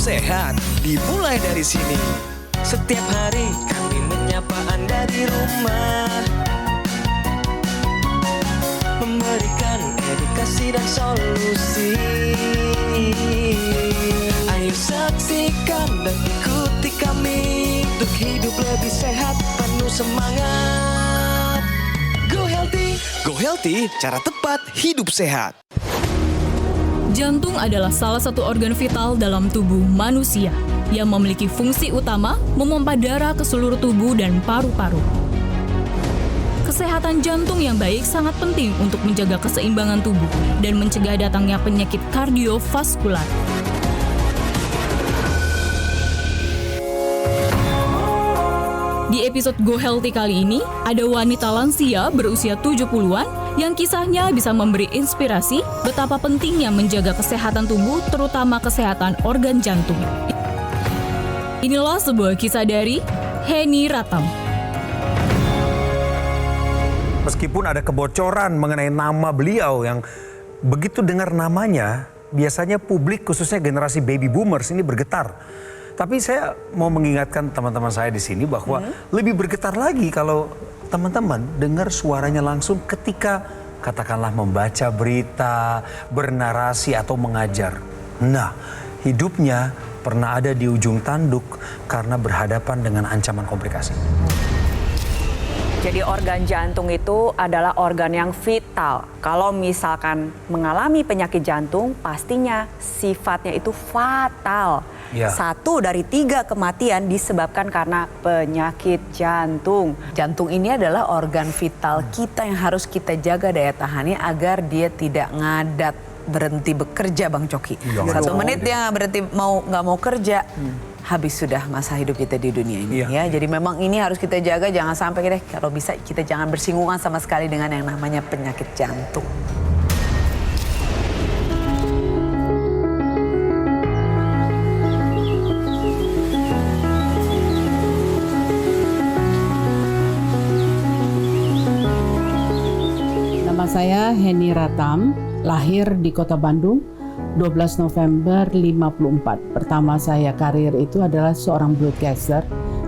sehat dimulai dari sini. Setiap hari kami menyapa Anda di rumah, memberikan edukasi dan solusi. Ayo saksikan dan ikuti kami untuk hidup lebih sehat, penuh semangat. Go Healthy, cara tepat hidup sehat. Jantung adalah salah satu organ vital dalam tubuh manusia yang memiliki fungsi utama memompa darah ke seluruh tubuh dan paru-paru. Kesehatan jantung yang baik sangat penting untuk menjaga keseimbangan tubuh dan mencegah datangnya penyakit kardiovaskular. Di episode Go Healthy kali ini, ada wanita lansia berusia 70-an yang kisahnya bisa memberi inspirasi betapa pentingnya menjaga kesehatan tubuh, terutama kesehatan organ jantung. Inilah sebuah kisah dari Heni Ratam. Meskipun ada kebocoran mengenai nama beliau yang begitu dengar namanya, biasanya publik khususnya generasi baby boomers ini bergetar. Tapi saya mau mengingatkan teman-teman saya di sini bahwa lebih bergetar lagi kalau teman-teman dengar suaranya langsung ketika katakanlah membaca berita, bernarasi atau mengajar. Nah, hidupnya pernah ada di ujung tanduk karena berhadapan dengan ancaman komplikasi. Jadi organ jantung itu adalah organ yang vital. Kalau misalkan mengalami penyakit jantung, pastinya sifatnya itu fatal. Ya. 1 dari 3 kematian disebabkan karena penyakit jantung. Jantung ini adalah organ vital kita yang harus kita jaga daya tahannya agar dia tidak ngadat, berhenti bekerja, Bang Coki. 1 menit dia nggak mau kerja, habis sudah masa hidup kita di dunia ini. Ya, jadi memang ini harus kita jaga, jangan sampai kalau bisa kita jangan bersinggungan sama sekali dengan yang namanya penyakit jantung. Nama saya Heni Ratam, lahir di Kota Bandung 12 November 54. Pertama saya karir itu adalah seorang broadcaster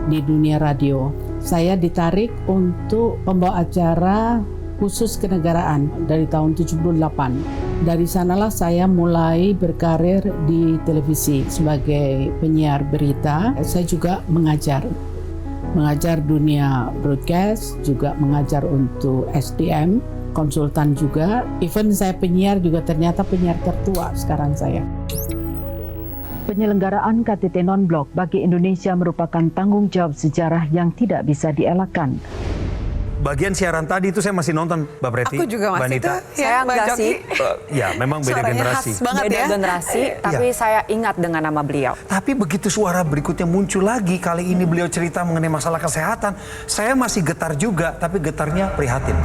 di dunia radio. Saya ditarik untuk pembawa acara khusus kenegaraan dari tahun 78. Dari sanalah saya mulai berkarir di televisi sebagai penyiar berita. Saya juga mengajar dunia broadcast, juga mengajar untuk SDM, konsultan juga. Even saya penyiar juga ternyata penyiar tertua sekarang saya. Penyelenggaraan KTT Non-Blok bagi Indonesia merupakan tanggung jawab sejarah yang tidak bisa dielakkan. Bagian siaran tadi itu saya masih nonton, Mbak Preti. Aku juga masih itu. Saya enggak sih. Ya, memang beda generasi. Beda generasi, tapi saya ingat dengan nama beliau. Tapi begitu suara berikutnya muncul lagi, kali ini beliau cerita mengenai masalah kesehatan, saya masih getar juga, tapi getarnya prihatin.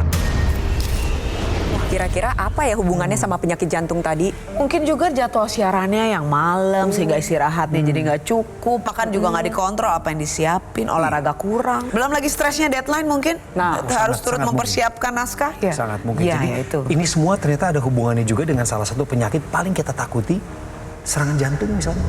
Kira-kira apa ya hubungannya sama penyakit jantung tadi? Mungkin juga jadwal siarannya yang malam sehingga istirahatnya jadi nggak cukup, makan juga nggak dikontrol apa yang disiapin, olahraga kurang. Belum lagi stresnya deadline mungkin. Nah, harus turut mempersiapkan naskah. Ya. Sangat mungkin. Ya, jadi ya itu. Ini semua ternyata ada hubungannya juga dengan salah satu penyakit paling kita takuti, serangan jantung misalnya.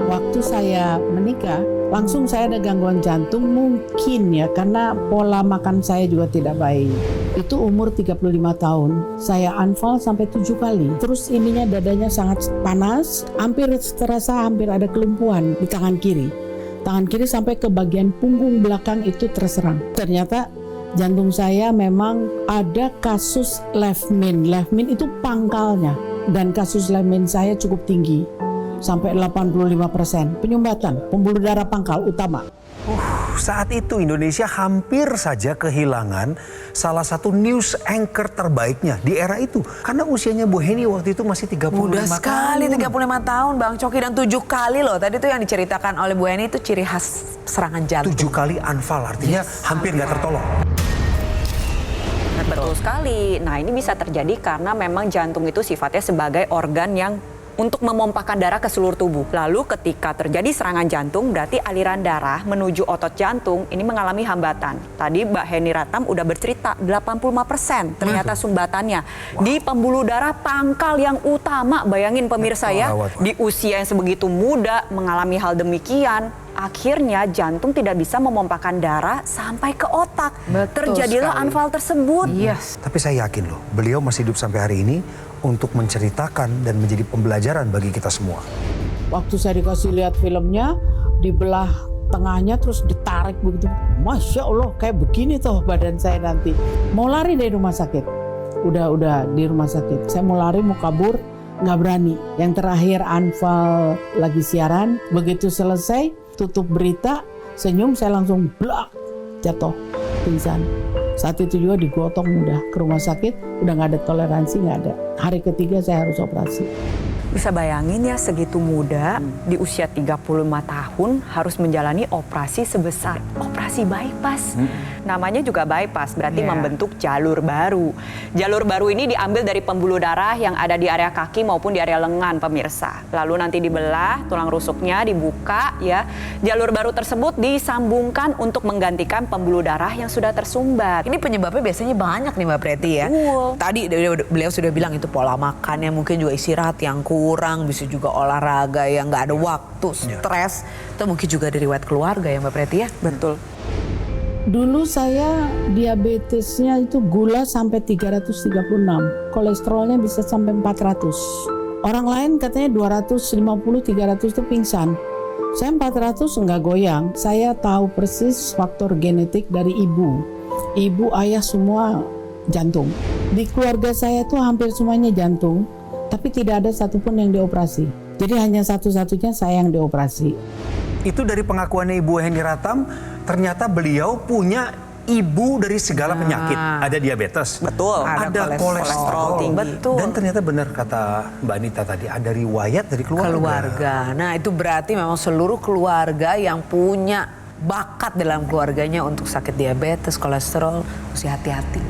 Waktu saya menikah, langsung saya ada gangguan jantung mungkin ya, karena pola makan saya juga tidak baik. Itu umur 35 tahun, saya anfal sampai 7 kali. Terus ininya dadanya sangat panas, hampir ada kelumpuhan di tangan kiri. Tangan kiri sampai ke bagian punggung belakang itu terserang. Ternyata jantung saya memang ada kasus left main. Left main itu pangkalnya, dan kasus left main saya cukup tinggi. Sampai 85% penyumbatan pembuluh darah pangkal utama. Saat itu Indonesia hampir saja kehilangan salah satu news anchor terbaiknya di era itu. Karena usianya Bu Heni waktu itu masih 35 tahun. Mudah sekali 35 tahun Bang Coki, dan 7 kali loh. Tadi tuh yang diceritakan oleh Bu Heni itu ciri khas serangan jantung. 7 kali anfal, artinya hampir nggak tertolong. Betul sekali. Nah, ini bisa terjadi karena memang jantung itu sifatnya sebagai organ yang untuk memompakan darah ke seluruh tubuh. Lalu ketika terjadi serangan jantung, berarti aliran darah menuju otot jantung ini mengalami hambatan. Tadi Mbak Heni Ratam udah bercerita 85% ternyata sumbatannya di pembuluh darah pangkal yang utama. Bayangin pemirsa ya, di usia yang sebegitu muda mengalami hal demikian. Akhirnya jantung tidak bisa memompakan darah sampai ke otak. Terjadilah anfal tersebut. Tapi saya yakin loh, beliau masih hidup sampai hari ini untuk menceritakan dan menjadi pembelajaran bagi kita semua. Waktu saya dikasih lihat filmnya, dibelah tengahnya terus ditarik begitu. Masya Allah, kayak begini tuh badan saya nanti. Mau lari dari rumah sakit. Udah di rumah sakit. Saya mau lari, mau kabur, nggak berani. Yang terakhir anfal lagi siaran, begitu selesai, tutup berita, senyum, saya langsung blak, jatuh, pingsan. Saat itu juga digotong udah ke rumah sakit, udah nggak ada toleransi, nggak ada. Hari ketiga saya harus operasi. Bisa bayangin ya, segitu muda di usia 35 tahun harus menjalani operasi sebesar operasi bypass. Namanya juga bypass, berarti membentuk jalur baru. Jalur baru ini diambil dari pembuluh darah yang ada di area kaki maupun di area lengan pemirsa. Lalu nanti dibelah, tulang rusuknya dibuka ya. Jalur baru tersebut disambungkan untuk menggantikan pembuluh darah yang sudah tersumbat. Ini penyebabnya biasanya banyak nih Mbak Preti ya. Tadi beliau sudah bilang itu pola makannya, mungkin juga istirahat yang kurang, bisa juga olahraga yang nggak ada waktu, stres, atau mungkin juga dari riwayat keluarga ya Mbak Preti ya. Betul. Dulu saya diabetesnya itu gula sampai 336, kolesterolnya bisa sampai 400. Orang lain katanya 250-300 itu pingsan. Saya 400 nggak goyang. Saya tahu persis faktor genetik dari ibu. Ibu, ayah semua jantung. Di keluarga saya tuh hampir semuanya jantung, tapi tidak ada satupun yang dioperasi. Jadi hanya satu-satunya saya yang dioperasi. Itu dari pengakuannya Ibu Heni Ratam, ternyata beliau punya ibu dari segala penyakit. Ada diabetes. Betul. Ada kolesterol tinggi. Betul. Dan ternyata benar kata Mbak Anita tadi, ada riwayat dari keluarga. Nah itu berarti memang seluruh keluarga yang punya bakat dalam keluarganya untuk sakit diabetes, kolesterol, mesti hati-hati.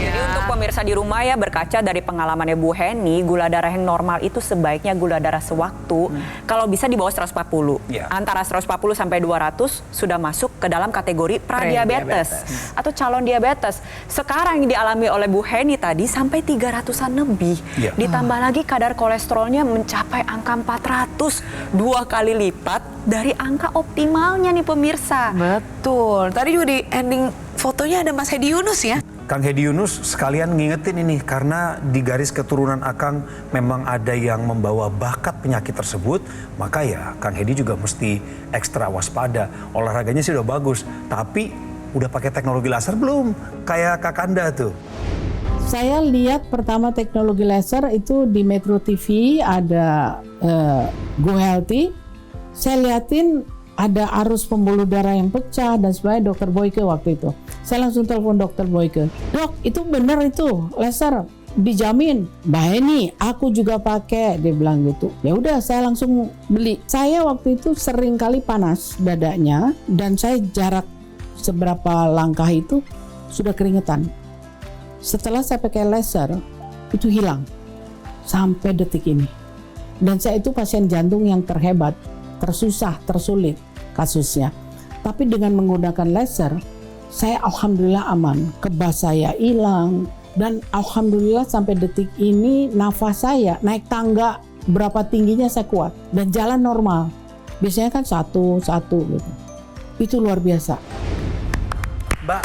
Jadi untuk pemirsa di rumah ya, berkaca dari pengalamannya Bu Heni, gula darah yang normal itu sebaiknya gula darah sewaktu kalau bisa di bawah 140. Antara 140 sampai 200 sudah masuk ke dalam kategori pradiabetes atau calon diabetes. Sekarang yang dialami oleh Bu Heni tadi sampai 300-an lebih. Ditambah lagi kadar kolesterolnya mencapai angka 400, 2 kali lipat dari angka optimalnya nih pemirsa. Betul. Tadi juga di ending fotonya ada Mas Hedi Yunus ya. Kang Hedi Yunus sekalian ngingetin ini karena di garis keturunan Akang memang ada yang membawa bakat penyakit tersebut, maka ya Kang Hedi juga mesti ekstra waspada. Olahraganya sih udah bagus, tapi udah pakai teknologi laser belum? Kayak Kakanda tuh. Saya lihat pertama teknologi laser itu di Metro TV ada Go Healthy. Saya liatin ada arus pembuluh darah yang pecah dan sebagainya, Dokter Boyke waktu itu. Saya langsung telepon Dokter Boyke. Dok, itu benar itu laser, dijamin. Mbak Heni, aku juga pakai, dia bilang gitu. Ya udah, saya langsung beli. Saya waktu itu sering kali panas dadanya dan saya jarak seberapa langkah itu sudah keringetan. Setelah saya pakai laser, itu hilang sampai detik ini. Dan saya itu pasien jantung yang terhebat, tersusah, tersulit kasusnya. Tapi dengan menggunakan laser, saya alhamdulillah aman. Kebas saya hilang. Dan alhamdulillah sampai detik ini nafas saya naik tangga berapa tingginya saya kuat. Dan jalan normal. Biasanya kan satu gitu. Itu luar biasa. Mbak,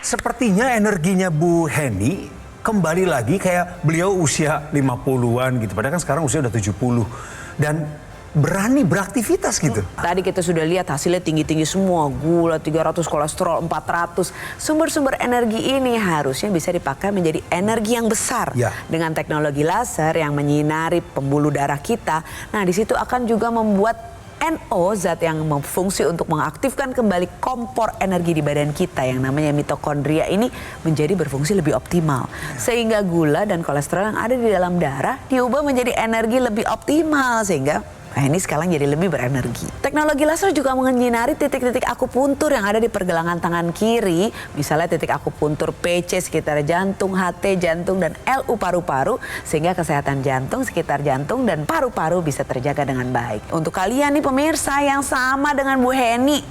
sepertinya energinya Bu Heni kembali lagi kayak beliau usia 50-an gitu. Padahal kan sekarang usia udah 70. Dan berani beraktivitas gitu. Tadi kita sudah lihat hasilnya tinggi-tinggi semua. Gula 300, kolesterol 400. Sumber-sumber energi ini harusnya bisa dipakai menjadi energi yang besar. Dengan teknologi laser yang menyinari pembuluh darah kita. Nah di situ akan juga membuat NO, zat yang berfungsi untuk mengaktifkan kembali kompor energi di badan kita yang namanya mitokondria ini menjadi berfungsi lebih optimal. Sehingga gula dan kolesterol yang ada di dalam darah diubah menjadi energi lebih optimal sehingga Nah, ini sekarang jadi lebih berenergi. Teknologi laser juga menyinari titik-titik akupuntur yang ada di pergelangan tangan kiri. Misalnya titik akupuntur PC sekitar jantung, HT jantung, dan LU paru-paru. Sehingga kesehatan jantung, sekitar jantung, dan paru-paru bisa terjaga dengan baik. Untuk kalian nih pemirsa yang sama dengan Bu Heni,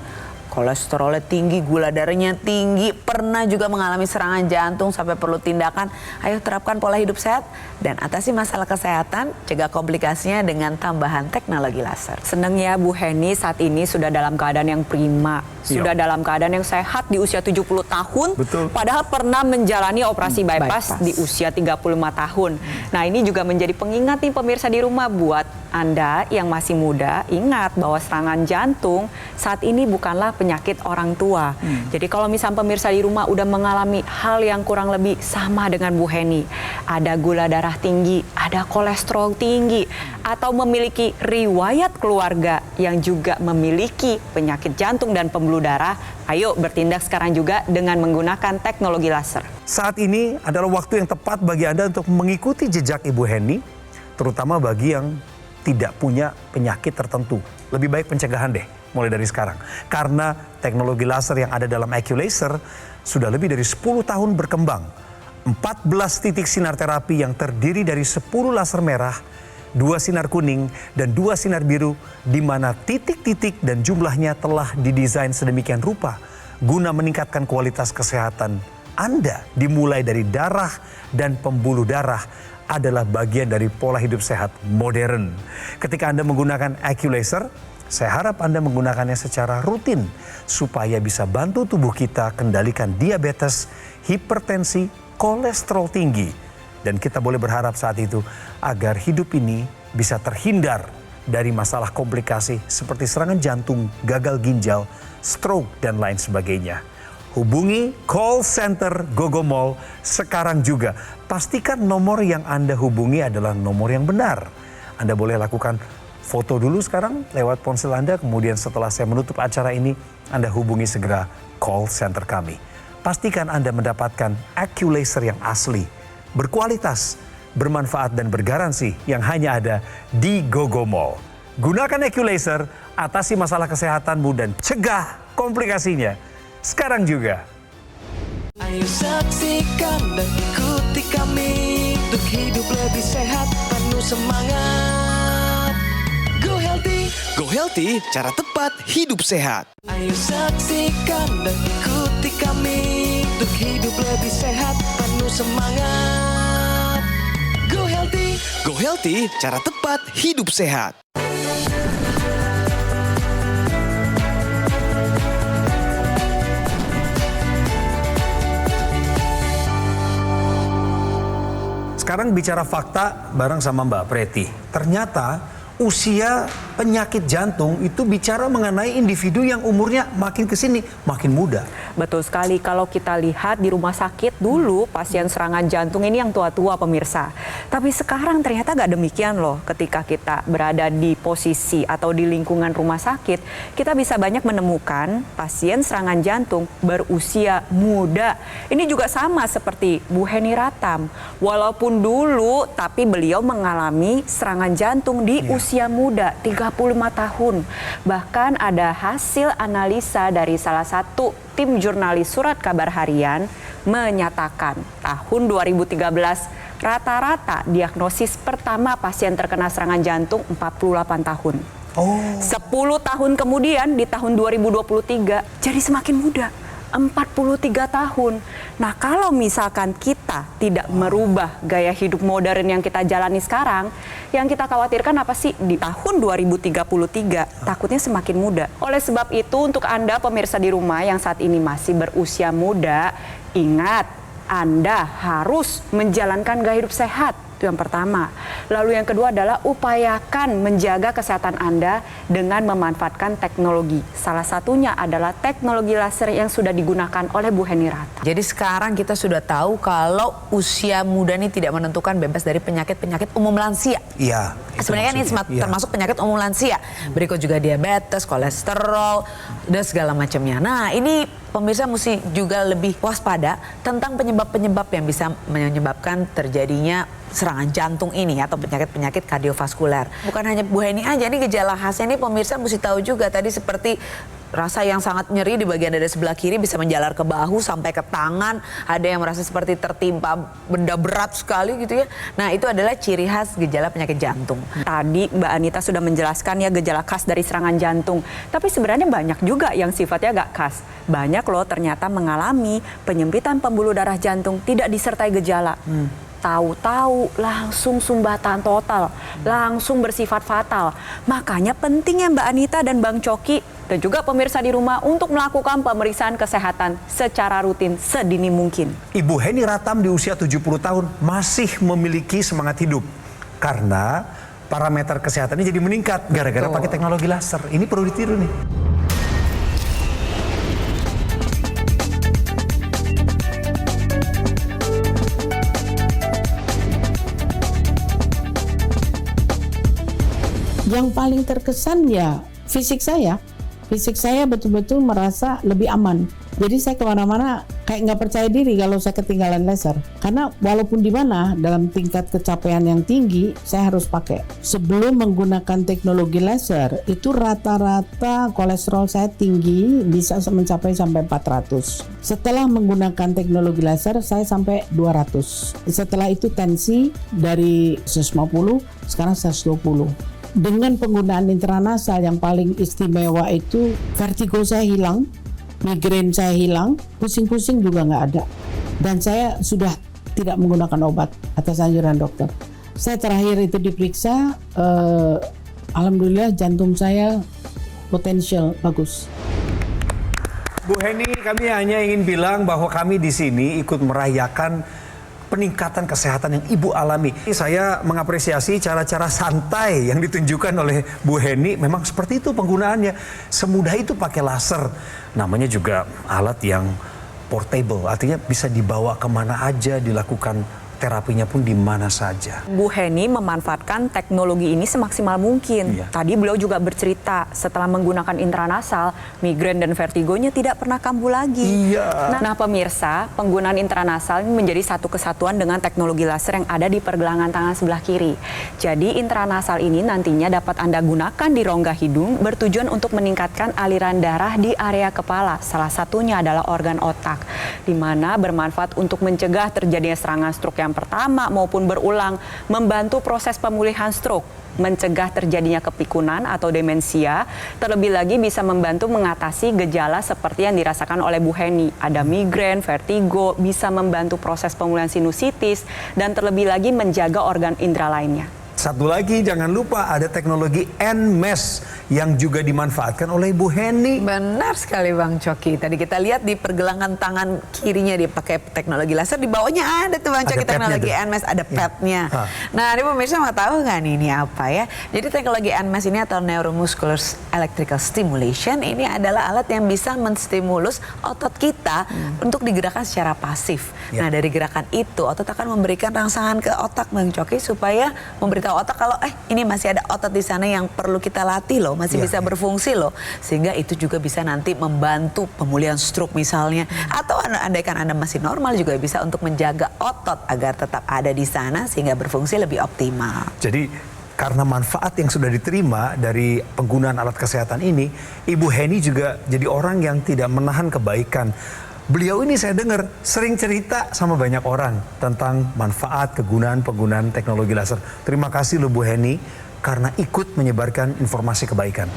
kolesterolnya tinggi, gula darahnya tinggi, pernah juga mengalami serangan jantung sampai perlu tindakan. Ayo terapkan pola hidup sehat dan atasi masalah kesehatan, cegah komplikasinya dengan tambahan teknologi laser. Seneng ya Bu Heni saat ini sudah dalam keadaan yang prima, sudah dalam keadaan yang sehat di usia 70 tahun. Betul. Padahal pernah menjalani operasi bypass di usia 35 tahun. Nah, ini juga menjadi pengingat nih pemirsa di rumah buat Anda yang masih muda, ingat bahwa serangan jantung saat ini bukanlah penyakit orang tua. Jadi kalau misal pemirsa di rumah udah mengalami hal yang kurang lebih sama dengan Bu Heni, ada gula darah tinggi, ada kolesterol tinggi, atau memiliki riwayat keluarga yang juga memiliki penyakit jantung dan pembuluh darah, ayo bertindak sekarang juga dengan menggunakan teknologi laser. Saat ini adalah waktu yang tepat bagi Anda untuk mengikuti jejak Ibu Heni, terutama bagi yang tidak punya penyakit tertentu. Lebih baik pencegahan deh, mulai dari sekarang. Karena teknologi laser yang ada dalam AccuLaser sudah lebih dari 10 tahun berkembang. 14 titik sinar terapi yang terdiri dari 10 laser merah, 2 sinar kuning, dan 2 sinar biru, di mana titik-titik dan jumlahnya telah didesain sedemikian rupa guna meningkatkan kualitas kesehatan Anda, dimulai dari darah dan pembuluh darah adalah bagian dari pola hidup sehat modern. Ketika Anda menggunakan AccuLaser, saya harap Anda menggunakannya secara rutin supaya bisa bantu tubuh kita kendalikan diabetes, hipertensi, kolesterol tinggi. Dan kita boleh berharap saat itu agar hidup ini bisa terhindar dari masalah komplikasi seperti serangan jantung, gagal ginjal, stroke, dan lain sebagainya. Hubungi call center Gogomall sekarang juga. Pastikan nomor yang Anda hubungi adalah nomor yang benar. Anda boleh lakukan foto dulu sekarang lewat ponsel Anda, kemudian setelah saya menutup acara ini, Anda hubungi segera call center kami. Pastikan Anda mendapatkan AccuLaser yang asli, berkualitas, bermanfaat, dan bergaransi yang hanya ada di Gogomall. Gunakan AccuLaser, atasi masalah kesehatanmu, dan cegah komplikasinya sekarang juga. Ayo saksikan dan ikuti kami untuk hidup lebih sehat, penuh semangat. Go Healthy, Go Healthy, cara tepat hidup sehat. Ayo saksikan dan ikuti kami untuk hidup lebih sehat, penuh semangat. Go Healthy, Go Healthy, cara tepat hidup sehat. Sekarang bicara fakta bareng sama Mbak Preti. Ternyata usia penyakit jantung itu bicara mengenai individu yang umurnya makin kesini makin muda. Betul sekali, kalau kita lihat di rumah sakit dulu pasien serangan jantung ini yang tua-tua pemirsa. Tapi sekarang ternyata gak demikian loh. Ketika kita berada di posisi atau di lingkungan rumah sakit, kita bisa banyak menemukan pasien serangan jantung berusia muda. Ini juga sama seperti Bu Heni Ratam. Walaupun dulu tapi beliau mengalami serangan jantung di usia muda, 35 tahun. Bahkan ada hasil analisa dari salah satu tim jurnalis surat kabar harian menyatakan tahun 2013 rata-rata diagnosis pertama pasien terkena serangan jantung 48 tahun. 10 tahun kemudian di tahun 2023 jadi semakin muda, 43 tahun. Nah, kalau misalkan kita tidak merubah gaya hidup modern yang kita jalani sekarang, yang kita khawatirkan apa sih? Di tahun 2033 takutnya semakin muda. Oleh sebab itu, untuk Anda pemirsa di rumah yang saat ini masih berusia muda, ingat, Anda harus menjalankan gaya hidup sehat. Itu yang pertama. Lalu yang kedua adalah upayakan menjaga kesehatan Anda dengan memanfaatkan teknologi. Salah satunya adalah teknologi laser yang sudah digunakan oleh Bu Heni Ratam. Jadi sekarang kita sudah tahu kalau usia muda ini tidak menentukan, bebas dari penyakit-penyakit umum lansia. Iya. Sebenarnya ini termasuk penyakit umum lansia. Berikut juga diabetes, kolesterol, dan segala macamnya. Nah, ini pemirsa mesti juga lebih waspada tentang penyebab-penyebab yang bisa menyebabkan terjadinya serangan jantung ini atau penyakit-penyakit kardiovaskuler. Bukan hanya Bu Heni aja, ini gejala khasnya ini pemirsa mesti tahu juga tadi seperti rasa yang sangat nyeri di bagian dada sebelah kiri bisa menjalar ke bahu sampai ke tangan. Ada yang merasa seperti tertimpa benda berat sekali gitu ya. Nah itu adalah ciri khas gejala penyakit jantung. Tadi Mbak Anita sudah menjelaskan ya gejala khas dari serangan jantung. Tapi sebenarnya banyak juga yang sifatnya agak khas. Banyak loh ternyata mengalami penyempitan pembuluh darah jantung tidak disertai gejala. Tahu-tahu langsung sumbatan total, langsung bersifat fatal. Makanya pentingnya Mbak Anita dan Bang Coki dan juga pemirsa di rumah untuk melakukan pemeriksaan kesehatan secara rutin sedini mungkin. Ibu Heni Ratam di usia 70 tahun masih memiliki semangat hidup karena parameter kesehatannya jadi meningkat gara-gara pakai teknologi laser. Ini perlu ditiru nih. Yang paling terkesan ya fisik saya. Fisik saya betul-betul merasa lebih aman. Jadi saya kemana-mana kayak nggak percaya diri kalau saya ketinggalan laser. Karena walaupun di mana dalam tingkat kecapean yang tinggi, saya harus pakai. Sebelum menggunakan teknologi laser, itu rata-rata kolesterol saya tinggi bisa mencapai sampai 400. Setelah menggunakan teknologi laser, saya sampai 200. Setelah itu tensi dari 150, sekarang 120. Dengan penggunaan intranasal yang paling istimewa itu vertigo saya hilang, migrain saya hilang, pusing-pusing juga nggak ada. Dan saya sudah tidak menggunakan obat atas anjuran dokter. Saya terakhir itu diperiksa, alhamdulillah jantung saya potensial bagus. Bu Heni, kami hanya ingin bilang bahwa kami di sini ikut merayakan peningkatan kesehatan yang Ibu alami. Saya mengapresiasi cara-cara santai yang ditunjukkan oleh Bu Heni. Memang seperti itu penggunaannya. Semudah itu pakai laser. Namanya juga alat yang portable. Artinya bisa dibawa kemana aja, dilakukan terapinya pun di mana saja. Bu Heni memanfaatkan teknologi ini semaksimal mungkin. Iya. Tadi beliau juga bercerita setelah menggunakan intranasal, migrain dan vertigonya tidak pernah kambuh lagi. Iya. Nah pemirsa, penggunaan intranasal ini menjadi satu kesatuan dengan teknologi laser yang ada di pergelangan tangan sebelah kiri. Jadi intranasal ini nantinya dapat Anda gunakan di rongga hidung bertujuan untuk meningkatkan aliran darah di area kepala. Salah satunya adalah organ otak, di mana bermanfaat untuk mencegah terjadinya serangan stroke yang pertama maupun berulang, membantu proses pemulihan stroke, mencegah terjadinya kepikunan atau demensia, terlebih lagi bisa membantu mengatasi gejala seperti yang dirasakan oleh Bu Heni. Ada migrain, vertigo, bisa membantu proses pemulihan sinusitis, dan terlebih lagi menjaga organ indera lainnya. Satu lagi, jangan lupa ada teknologi NMES yang juga dimanfaatkan oleh Bu Heni. Benar sekali Bang Coki. Tadi kita lihat di pergelangan tangan kirinya dia pakai teknologi laser, di bawahnya ada tuh Bang Coki teknologi NMES, ada padnya. Nah, ini pemirsa mau tahu nggak nih ini apa ya? Jadi teknologi NMES ini atau Neuromuscular Electrical Stimulation ini adalah alat yang bisa menstimulus otot kita untuk digerakkan secara pasif. Nah, dari gerakan itu otot akan memberikan rangsangan ke otak Bang Coki supaya memberitahu otak kalau ini masih ada otot di sana yang perlu kita latih loh, masih bisa berfungsi loh, sehingga itu juga bisa nanti membantu pemulihan stroke misalnya, atau andaikan Anda masih normal juga bisa untuk menjaga otot agar tetap ada di sana sehingga berfungsi lebih optimal. Jadi karena manfaat yang sudah diterima dari penggunaan alat kesehatan ini, Ibu Heni juga jadi orang yang tidak menahan kebaikan. Beliau ini saya dengar sering cerita sama banyak orang tentang manfaat penggunaan teknologi laser. Terima kasih loh Bu Heni karena ikut menyebarkan informasi kebaikan.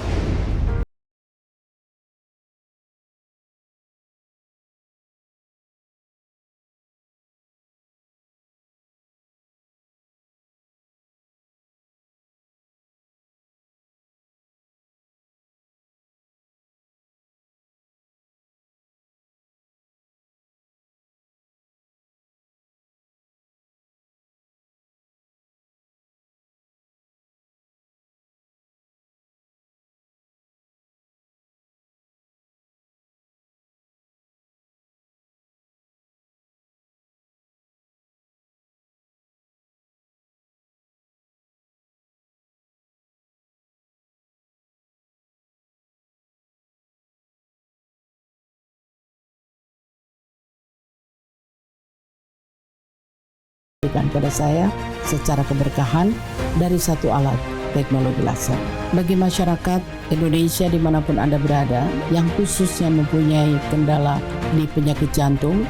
berikan pada saya secara keberkahan dari satu alat teknologi laser. Bagi masyarakat Indonesia dimanapun Anda berada yang khususnya mempunyai kendala di penyakit jantung,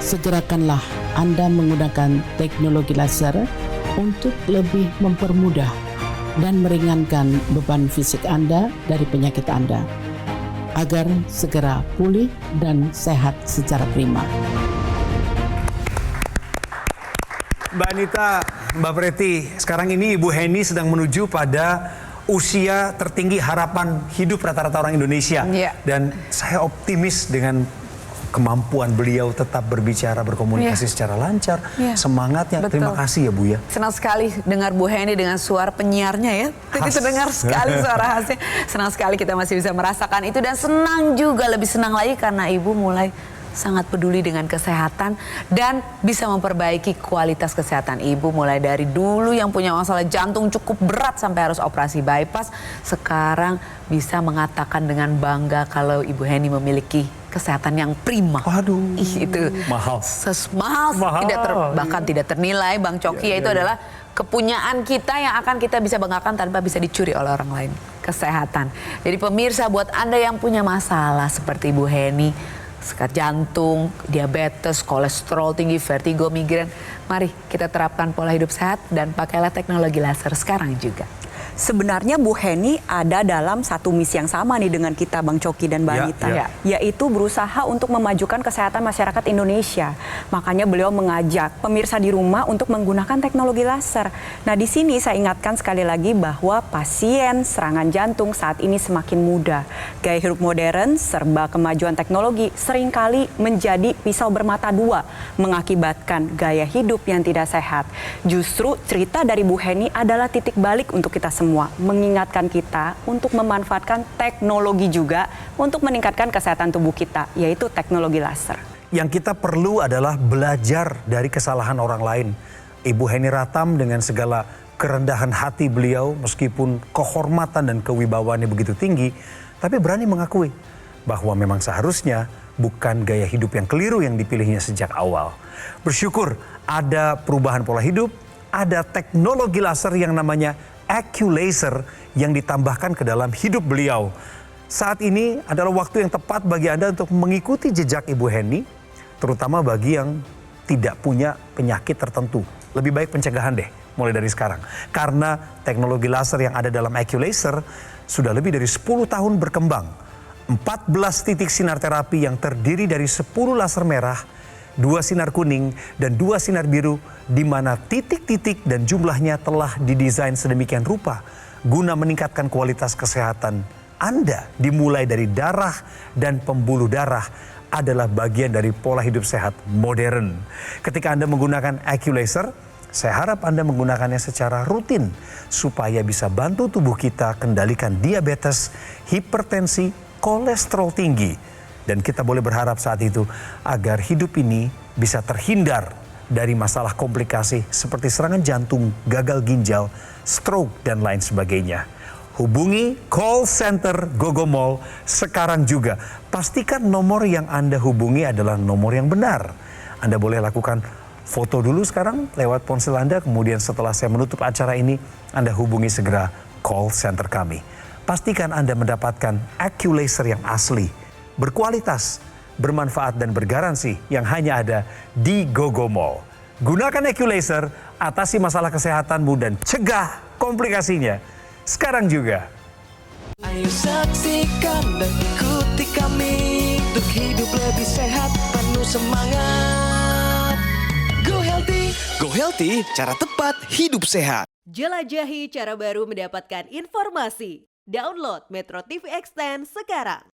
segerakanlah Anda menggunakan teknologi laser untuk lebih mempermudah dan meringankan beban fisik Anda dari penyakit Anda agar segera pulih dan sehat secara prima. Mbak Anita, Mbak Preti, sekarang ini Ibu Heni sedang menuju pada usia tertinggi harapan hidup rata-rata orang Indonesia. Iya. Dan saya optimis dengan kemampuan beliau tetap berbicara, berkomunikasi secara lancar, semangatnya. Betul. Terima kasih ya Bu ya. Senang sekali dengar Bu Heni dengan suara penyiarnya ya. Tadi terdengar sekali suara khasnya. Senang sekali kita masih bisa merasakan itu dan senang juga, lebih senang lagi karena Ibu mulai sangat peduli dengan kesehatan dan bisa memperbaiki kualitas kesehatan Ibu mulai dari dulu yang punya masalah jantung cukup berat sampai harus operasi bypass, sekarang bisa mengatakan dengan bangga kalau Ibu Heni memiliki kesehatan yang prima. Waduh, itu mahal. Mahal. Bahkan tidak ternilai, Bang Coki, yaitu adalah kepunyaan kita yang akan kita bisa banggakan tanpa bisa dicuri oleh orang lain. Kesehatan. Jadi pemirsa, buat Anda yang punya masalah seperti Ibu Heni, sekat jantung, diabetes, kolesterol tinggi, vertigo, migrain, mari kita terapkan pola hidup sehat dan pakailah teknologi laser sekarang juga. Sebenarnya Bu Heni ada dalam satu misi yang sama nih dengan kita, Bang Coki dan Mbak Anita, yaitu berusaha untuk memajukan kesehatan masyarakat Indonesia. Makanya beliau mengajak pemirsa di rumah untuk menggunakan teknologi laser. Nah, di sini saya ingatkan sekali lagi bahwa pasien serangan jantung saat ini semakin muda. Gaya hidup modern serba kemajuan teknologi seringkali menjadi pisau bermata dua, mengakibatkan gaya hidup yang tidak sehat. Justru cerita dari Bu Heni adalah titik balik untuk kita semua, mengingatkan kita untuk memanfaatkan teknologi juga untuk meningkatkan kesehatan tubuh kita, yaitu teknologi laser. Yang kita perlu adalah belajar dari kesalahan orang lain. Ibu Heni Ratam dengan segala kerendahan hati beliau, meskipun kehormatan dan kewibawaannya begitu tinggi, tapi berani mengakui bahwa memang seharusnya bukan gaya hidup yang keliru yang dipilihnya sejak awal. Bersyukur ada perubahan pola hidup, ada teknologi laser yang namanya AccuLaser yang ditambahkan ke dalam hidup beliau. Saat ini adalah waktu yang tepat bagi Anda untuk mengikuti jejak Ibu Heni, terutama bagi yang tidak punya penyakit tertentu. Lebih baik pencegahan deh, mulai dari sekarang. Karena teknologi laser yang ada dalam AccuLaser sudah lebih dari 10 tahun berkembang. 14 titik sinar terapi yang terdiri dari 10 laser merah, 2 sinar kuning, dan 2 sinar biru, di mana titik-titik dan jumlahnya telah didesain sedemikian rupa guna meningkatkan kualitas kesehatan Anda. Dimulai dari darah dan pembuluh darah adalah bagian dari pola hidup sehat modern. Ketika Anda menggunakan AccuLaser, saya harap Anda menggunakannya secara rutin supaya bisa bantu tubuh kita kendalikan diabetes, hipertensi, kolesterol tinggi. Dan kita boleh berharap saat itu agar hidup ini bisa terhindar dari masalah komplikasi seperti serangan jantung, gagal ginjal, stroke, dan lain sebagainya. Hubungi call center Gogomall sekarang juga. Pastikan nomor yang Anda hubungi adalah nomor yang benar. Anda boleh lakukan foto dulu sekarang lewat ponsel Anda, kemudian setelah saya menutup acara ini, Anda hubungi segera call center kami. Pastikan Anda mendapatkan AccuLaser yang asli, berkualitas, bermanfaat, dan bergaransi yang hanya ada di Gogomall. Gunakan AccuLaser, atasi masalah kesehatanmu dan cegah komplikasinya sekarang juga. Ayo saksikan dan ikuti kami untuk hidup lebih sehat, penuh semangat. Go Healthy, Go Healthy, cara tepat hidup sehat. Jelajahi cara baru mendapatkan informasi. Download Metro TV Extend sekarang.